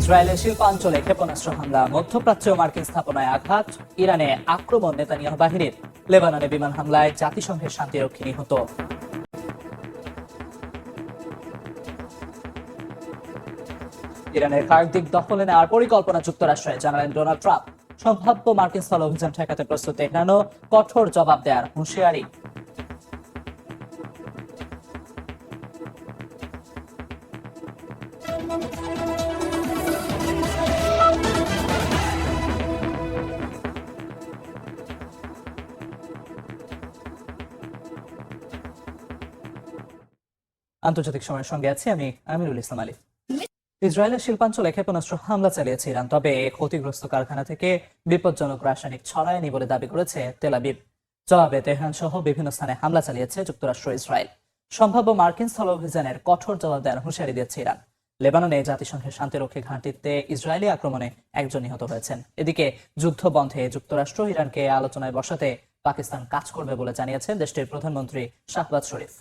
ইসরায়েলের শিল্পাঞ্চলে ক্ষেপণাস্ত্র হামলা, মধ্যপ্রাচ্য ও মার্কিন স্থাপনায় আঘাত, ইরানে আক্রমণ নেতানিয়াহু বাহিনীর, লেবাননে বিমান হামলায় জাতিসংঘের শান্তিরক্ষী নিহত। ইরানের কার্দিক দখলে নেওয়ার পরিকল্পনা যুক্তরাষ্ট্রে, জানালেন ডোনাল্ড ট্রাম্প। সম্ভাব্য মার্কিন স্থল অভিযান ঠেকাতে প্রস্তুত তেহরানও, কঠোর জবাব দেওয়ার হুঁশিয়ারি। আন্তর্জাতিক সময়ের সঙ্গে আছি আমি আমিরুল ইসলাম আলী। ইসরায়েলের শিল্পাঞ্চলে ক্ষেপণাস্ত্র হামলা চালিয়েছে ইরান, তবে ক্ষতিগ্রস্ত কারখানা থেকে বিপজ্জনক রাসায়নিক ছড়ায়নি বলে দাবি করেছে তেল আবিব। জবাবে তেহরান সহ বিভিন্ন স্থানে হামলা চালিয়েছে যুক্তরাষ্ট্র ইসরায়েল। সম্ভাব্য মার্কিন স্থল অভিযানের কঠোর জবাব দেওয়ার হুঁশিয়ারি দিয়েছে ইরান। লেবাননে জাতিসংঘের শান্তিরক্ষী ঘাঁটিতে ইসরায়েলি আক্রমণে একজন নিহত হয়েছেন। এদিকে যুদ্ধ বন্ধে যুক্তরাষ্ট্র ইরানকে আলোচনায় বসাতে পাকিস্তান কাজ করবে বলে জানিয়েছেন দেশটির প্রধানমন্ত্রী শাহবাজ শরীফ।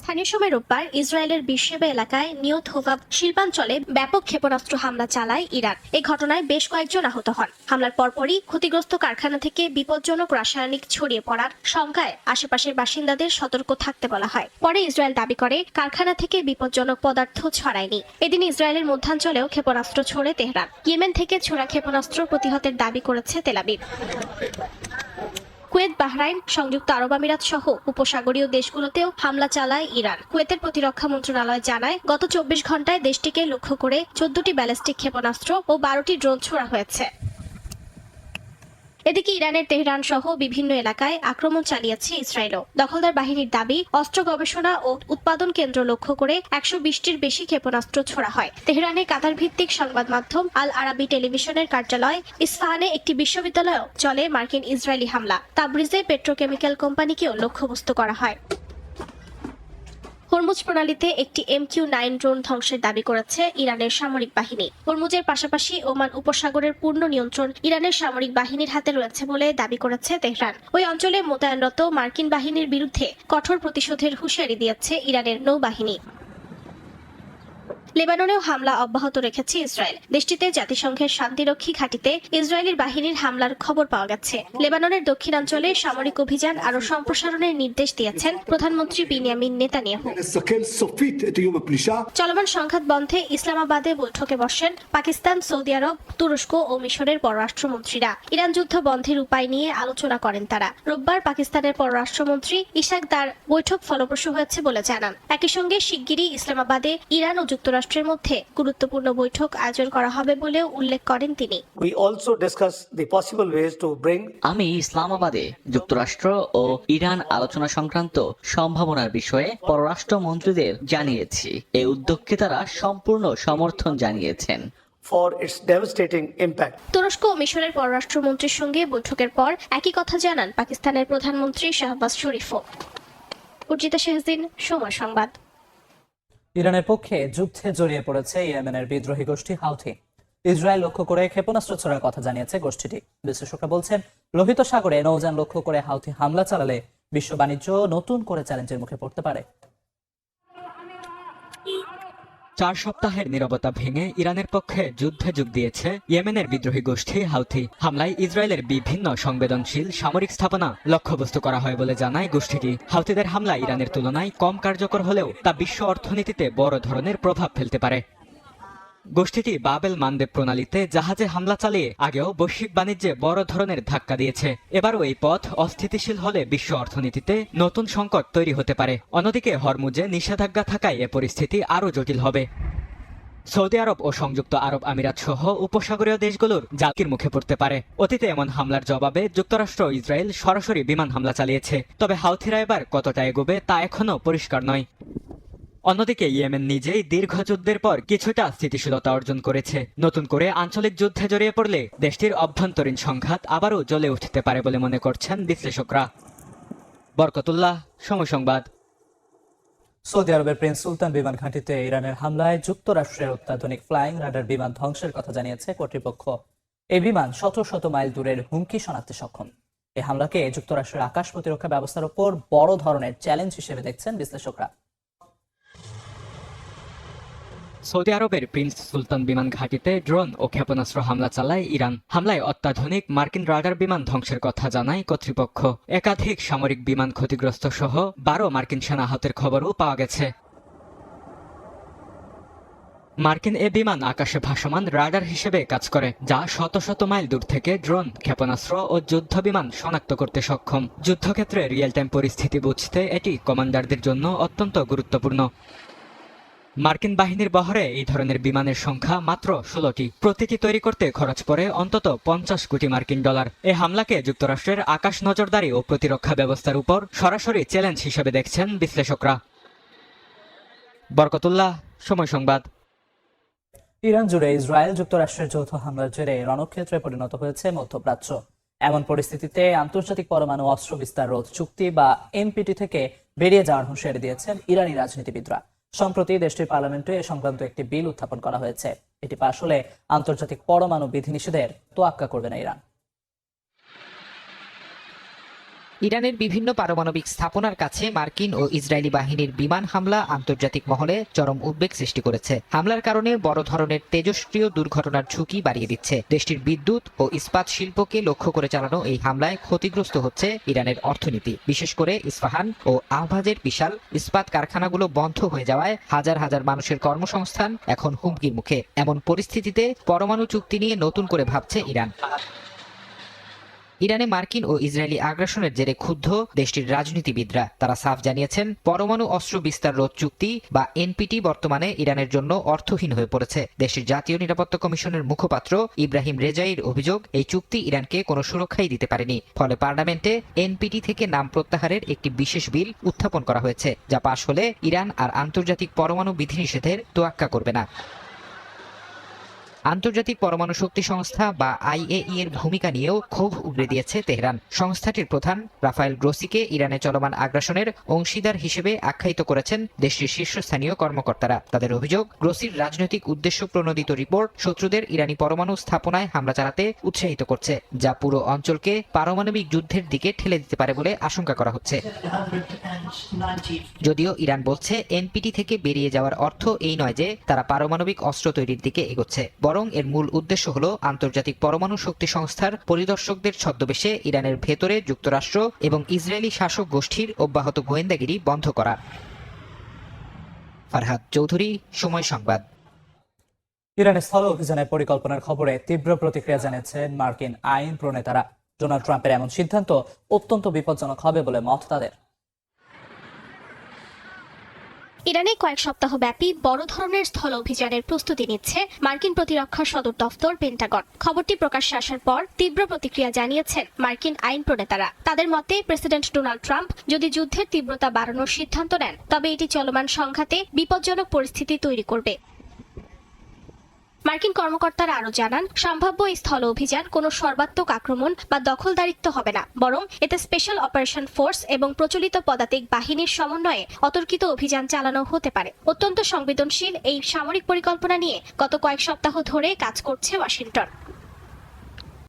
স্থানীয় সময় রোববার ইসরায়েলের বিশেবা এলাকায় নিয়ত হোভাব শিল্পাঞ্চলে ব্যাপক ক্ষেপণাস্ত্র হামলা চালায় ইরান। এই ঘটনায় বেশ কয়েকজন আহত হন। হামলার পরপরই ক্ষতিগ্রস্ত কারখানা থেকে বিপজ্জনক রাসায়নিক ছড়িয়ে পড়ার শঙ্কায় আশেপাশের বাসিন্দাদের সতর্ক থাকতে বলা হয়। পরে ইসরায়েল দাবি করে কারখানা থেকে বিপজ্জনক পদার্থ ছড়ায়নি। এদিন ইসরায়েলের মধ্যাঞ্চলেও ক্ষেপণাস্ত্র ছোড়ে তেহরান। ইয়েমেন থেকে ছোড়া ক্ষেপণাস্ত্র প্রতিহতের দাবি করেছে তেল আবিব। কুয়েত, বাহরাইন, সংযুক্ত আরব আমিরাত সহ উপসাগরীয় দেশগুলোতেও হামলা চালায় ইরান। কুয়েতের প্রতিরক্ষা মন্ত্রণালয় জানায়, গত 24 ঘন্টায় দেশটিকে লক্ষ্য করে 14টি ব্যালিস্টিক ক্ষেপণাস্ত্র ও 12টি ড্রোন ছোড়া হয়েছে। এদিকে ইরানের তেহরান সহ বিভিন্ন এলাকায় আক্রমণ চালিয়েছে ইসরায়েলও। দখলদার বাহিনীর দাবি, অস্ত্র গবেষণা ও উৎপাদন কেন্দ্র লক্ষ্য করে 120টির বেশি ক্ষেপণাস্ত্র ছোড়া হয়। তেহরানে কাতার ভিত্তিক সংবাদ মাধ্যম আল আরাবি টেলিভিশনের কার্যালয়, ইস্পাহানে একটি বিশ্ববিদ্যালয়েও চলে মার্কিন ইসরায়েলি হামলা। তাবরিজে পেট্রোকেমিক্যাল কোম্পানিকেও লক্ষ্যবস্তু করা হয়। হরমুজ প্রণালীতে একটি MQ-9 ড্রোন ধ্বংসের দাবি করেছে ইরানের সামরিক বাহিনী। হরমুজের পাশাপাশি ওমান উপসাগরের পূর্ণ নিয়ন্ত্রণ ইরানের সামরিক বাহিনীর হাতে রয়েছে বলে দাবি করেছে তেহরান। ওই অঞ্চলে মোতায়েনরত মার্কিন বাহিনীর বিরুদ্ধে কঠোর প্রতিশোধের হুঁশিয়ারি দিয়েছে ইরানের নৌবাহিনী। লেবাননেও হামলা অব্যাহত রেখেছে ইসরায়েল। দেশটিতে জাতিসংঘের শান্তিরক্ষী ঘাঁটিতে ইসরায়েলি বাহিনীর হামলার খবর পাওয়া গেছে। লেবাননের দক্ষিণাঞ্চলে সামরিক অভিযান আরও সম্প্রসারণের নির্দেশ দিয়েছেন প্রধানমন্ত্রী বিনিয়ামিন নেতানিয়াহু। চলমান সংঘাত বন্ধে ইসলামাবাদে বৈঠকে বসেন পাকিস্তান, সৌদি আরব, তুরস্ক ও মিশরের পররাষ্ট্রমন্ত্রীরা। ইরান যুদ্ধ বন্ধের উপায় নিয়ে আলোচনা করেন তারা। রোববার পাকিস্তানের পররাষ্ট্রমন্ত্রী ইশাক দার বৈঠক ফলপ্রসূ হয়েছে বলে জানান। একই সঙ্গে শিগগিরই ইসলামাবাদে ইরান ও যুক্তরাষ্ট্রের মধ্যে গুরুত্বপূর্ণ বৈঠক আয়োজন করা হবে বলেও উল্লেখ করেন তিনি। আমি ইসলামাবাদে যুক্তরাষ্ট্র ও ইরান আলোচনা সংক্রান্ত সম্ভাবনার বিষয়ে পররাষ্ট্রমন্ত্রীদের জানিয়েছি। এই উদ্যোগকে তারা সম্পূর্ণ সমর্থন জানিয়েছেন। তুরস্ক ও মিশরের পররাষ্ট্রমন্ত্রীর সঙ্গে বৈঠকের পর একই কথা জানান পাকিস্তানের প্রধানমন্ত্রী শাহবাজ শরীফও। উর্জিতা শেহজিন, সময় সংবাদ। ইরানের পক্ষে যুদ্ধে জড়িয়ে পড়েছে ইয়েমেনের বিদ্রোহী গোষ্ঠী হাউথি। ইসরায়েল লক্ষ্য করে ক্ষেপণাস্ত্র ছোড়ার কথা জানিয়েছে গোষ্ঠীটি। বিশ্লেষকরা বলছেন, লোহিত সাগরে নৌযান লক্ষ্য করে হাউথি হামলা চালালে বিশ্ব বাণিজ্য নতুন করে চ্যালেঞ্জের মুখে পড়তে পারে। 4 সপ্তাহের নীরবতা ভেঙে ইরানের পক্ষে যুদ্ধে যোগ দিয়েছে ইয়েমেনের বিদ্রোহী গোষ্ঠী হাউথি। হামলায় ইসরায়েলের বিভিন্ন সংবেদনশীল সামরিক স্থাপনা লক্ষ্যবস্তু করা হয় বলে জানায় গোষ্ঠীটি। হাউথিদের হামলা ইরানের তুলনায় কম কার্যকর হলেও তা বিশ্ব অর্থনীতিতে বড় ধরনের প্রভাব ফেলতে পারে। গোষ্ঠীটি বাবেল মানদেব প্রণালীতে জাহাজে হামলা চালিয়ে আগেও বৈশ্বিক বাণিজ্যে বড় ধরনের ধাক্কা দিয়েছে। এবারও এই পথ অস্থিতিশীল হলে বিশ্ব অর্থনীতিতে নতুন সংকট তৈরি হতে পারে। অন্যদিকে হরমুজে নিষেধাজ্ঞা থাকায় এ পরিস্থিতি আরও জটিল হবে। সৌদি আরব ও সংযুক্ত আরব আমিরাত সহ উপসাগরীয় দেশগুলোর ঝাঁকির মুখে পড়তে পারে। অতীতে এমন হামলার জবাবে যুক্তরাষ্ট্র ও ইসরায়েল সরাসরি বিমান হামলা চালিয়েছে। তবে হাউথিরা এবার কতটা এগোবে তা এখনও পরিষ্কার নয়। অন্যদিকে ইয়েমেন নিজেই দীর্ঘ যুদ্ধের পর কিছুটা স্থিতিশীলতা অর্জন করেছে। নতুন করে আঞ্চলিক যুদ্ধে জড়িয়ে পড়লে দেশটির অভ্যন্তরীণ সংঘাত আবারও জ্বলে উঠতে পারে বলে মনে করছেন বিশ্লেষকরা। বরকতুল্লাহ, সময় সংবাদ। সৌদি আরবের প্রিন্স সুলতান বিমান ঘাঁটিতে ইরানের হামলায় যুক্তরাষ্ট্রের অত্যাধুনিক ফ্লাইং রাডার বিমান ধ্বংসের কথা জানিয়েছে কর্তৃপক্ষ। এই বিমান শত শত মাইল দূরের হুমকি শনাক্তে সক্ষম। এই হামলাকে যুক্তরাষ্ট্রের আকাশ প্রতিরক্ষা ব্যবস্থার উপর বড় ধরনের চ্যালেঞ্জ হিসেবে দেখছেন বিশ্লেষকরা। সৌদি আরবের প্রিন্স সুলতান বিমান ঘাঁটিতে ড্রোন ও ক্ষেপণাস্ত্র হামলা চালায় ইরান। হামলায় অত্যাধুনিক মার্কিন রাডার বিমান ধ্বংসের কথা জানায় কর্তৃপক্ষ। একাধিক সামরিক বিমান ক্ষতিগ্রস্ত সহ 12 মার্কিন সেনা আহতের খবরও পাওয়া গেছে। মার্কিন এ বিমান আকাশে ভাসমান রাডার হিসেবে কাজ করে, যা শত শত মাইল দূর থেকে ড্রোন, ক্ষেপণাস্ত্র ও যুদ্ধ বিমান শনাক্ত করতে সক্ষম। যুদ্ধক্ষেত্রে রিয়েল টাইম পরিস্থিতি বুঝতে এটি কমান্ডারদের জন্য অত্যন্ত গুরুত্বপূর্ণ। মার্কিন বাহিনীর বহরে এই ধরনের বিমানের সংখ্যা মাত্র 16টি। প্রতিটি তৈরি করতে খরচ পড়ে অন্তত 50 কোটি মার্কিন ডলার। এ হামলাকে যুক্তরাষ্ট্রের আকাশ নজরদারি ও প্রতিরক্ষা ব্যবস্থার উপর সরাসরি চ্যালেঞ্জ হিসেবে দেখছেন বিশ্লেষকরা। বরকতুল্লাহ, সময় সংবাদ। ইরান জুড়ে ইসরায়েল যুক্তরাষ্ট্রের যৌথ হামলার জেরে রণক্ষেত্রে পরিণত হয়েছে মধ্যপ্রাচ্য। এমন পরিস্থিতিতে আন্তর্জাতিক পরমাণু অস্ত্র বিস্তার রোধ চুক্তি বা এনপিটি থেকে বেরিয়ে যাওয়ার হুঁশিয়ারি দিয়েছেন ইরানি রাজনীতিবিদরা। সম্প্রতি দেশটির পার্লামেন্টে এ সংক্রান্ত একটি বিল উত্থাপন করা হয়েছে। এটি পাশ হলে আন্তর্জাতিক পরমাণু বিধিনিষেধের তোয়াক্কা করবে না ইরান। ইরানের বিভিন্ন পারমাণবিক স্থাপনার কাছে মার্কিন ও ইসরায়েলি বাহিনীর বিমান হামলা আন্তর্জাতিক মহলে চরম উদ্বেগ সৃষ্টি করেছে। হামলার কারণে বড় ধরনের তেজস্ক্রিয় দুর্ঘটনার ঝুঁকি বাড়িয়ে দিচ্ছে। দেশটির বিদ্যুৎ ও ইস্পাত শিল্পকে লক্ষ্য করে চালানো এই হামলায় ক্ষতিগ্রস্ত হচ্ছে ইরানের অর্থনীতি। বিশেষ করে ইস্পাহান ও আহভাজের বিশাল ইস্পাত কারখানাগুলো বন্ধ হয়ে যাওয়ায় হাজার হাজার মানুষের কর্মসংস্থান এখন হুমকির মুখে। এমন পরিস্থিতিতে পরমাণু চুক্তি নিয়ে নতুন করে ভাবছে ইরান। ইরানে মার্কিন ও ইসরায়েলি আগ্রাসনের জেরে ক্ষুব্ধ দেশটির রাজনীতিবিদরা। তারা সাফ জানিয়েছেন, পরমাণু অস্ত্র বিস্তার রোধ চুক্তি বা এনপিটি বর্তমানে ইরানের জন্য অর্থহীন হয়ে পড়েছে। দেশটির জাতীয় নিরাপত্তা কমিশনের মুখপাত্র ইব্রাহিম রেজাইর অভিযোগ, এই চুক্তি ইরানকে কোনো সুরক্ষাই দিতে পারেনি। ফলে পার্লামেন্টে এনপিটি থেকে নাম প্রত্যাহারের একটি বিশেষ বিল উত্থাপন করা হয়েছে, যা পাশ হলে ইরান আর আন্তর্জাতিক পরমাণু বিধিনিষেধের তোয়াক্কা করবে না। আন্তর্জাতিক পরমাণু শক্তি সংস্থা বা আইএই এর ভূমিকা নিয়েও ক্ষোভ উগরে দিয়েছে তেহরান। সংস্থাটির প্রধান রাফায়েল গ্রোসিকে ইরানে চলমান আগ্রাসনের অংশীদার হিসেবে আখ্যায়িত করেছেন দেশটির শীর্ষস্থানীয় কর্মকর্তারা। তাদের অভিযোগ, গ্রোসির রাজনৈতিক উদ্দেশ্য প্রণোদিত রিপোর্ট শত্রুদের ইরানি পরমাণু স্থাপনায় হামলা চালাতে উৎসাহিত করছে, যা পুরো অঞ্চলকে পারমাণবিক যুদ্ধের দিকে ঠেলে দিতে পারে বলে আশঙ্কা করা হচ্ছে। যদিও ইরান বলছে, এনপিটি থেকে বেরিয়ে যাওয়ার অর্থ এই নয় যে তারা পারমাণবিক অস্ত্র তৈরির দিকে এগোচ্ছে, বরং এর মূল উদ্দেশ্য হলো আন্তর্জাতিক পরমাণু শক্তি সংস্থার পরিদর্শকদের ছদ্মবেশে ইরানের ভেতরে যুক্তরাষ্ট্র এবং ইসরায়েলি শাসক গোষ্ঠীর অব্যাহত গোয়েন্দাগিরি বন্ধ করা। ফারহাদ চৌধুরী, সময় সংবাদ। ইরানের স্থল অভিযানের পরিকল্পনার খবরে তীব্র প্রতিক্রিয়া জানিয়েছেন মার্কিন আইন প্রণেতারা। ডোনাল্ড ট্রাম্পের এমন সিদ্ধান্ত অত্যন্ত বিপজ্জনক হবে বলে মত তাদের। ইরানে কয়েক সপ্তাহ ব্যাপী বড় ধরনের স্থল অভিযানের প্রস্তুতি নিচ্ছে মার্কিন প্রতিরক্ষা সদর দফতর পেন্টাগন। খবরটি প্রকাশ্যে আসার পর তীব্র প্রতিক্রিয়া জানিয়েছেন মার্কিন আইন প্রণেতারা। তাদের মতে, প্রেসিডেন্ট ডোনাল্ড ট্রাম্প যদি যুদ্ধের তীব্রতা বাড়ানোর সিদ্ধান্ত নেন, তবে এটি চলমান সংঘাতে বিপজ্জনক পরিস্থিতি তৈরি করবে। মার্কিন কর্মকর্তারা আরো জানান, সম্ভাব্য এই স্থল অভিযান কোনো সর্বাত্মক আক্রমণ বা দখলদারিত্ব হবে না, বরং এতে স্পেশাল অপারেশন ফোর্স এবং প্রচলিত পদাতিক বাহিনীর সমন্বয়ে অতর্কিত অভিযান চালানো হতে পারে। অত্যন্ত সংবেদনশীল এই সামরিক পরিকল্পনা নিয়ে গত কয়েক সপ্তাহ ধরে কাজ করছে ওয়াশিংটন।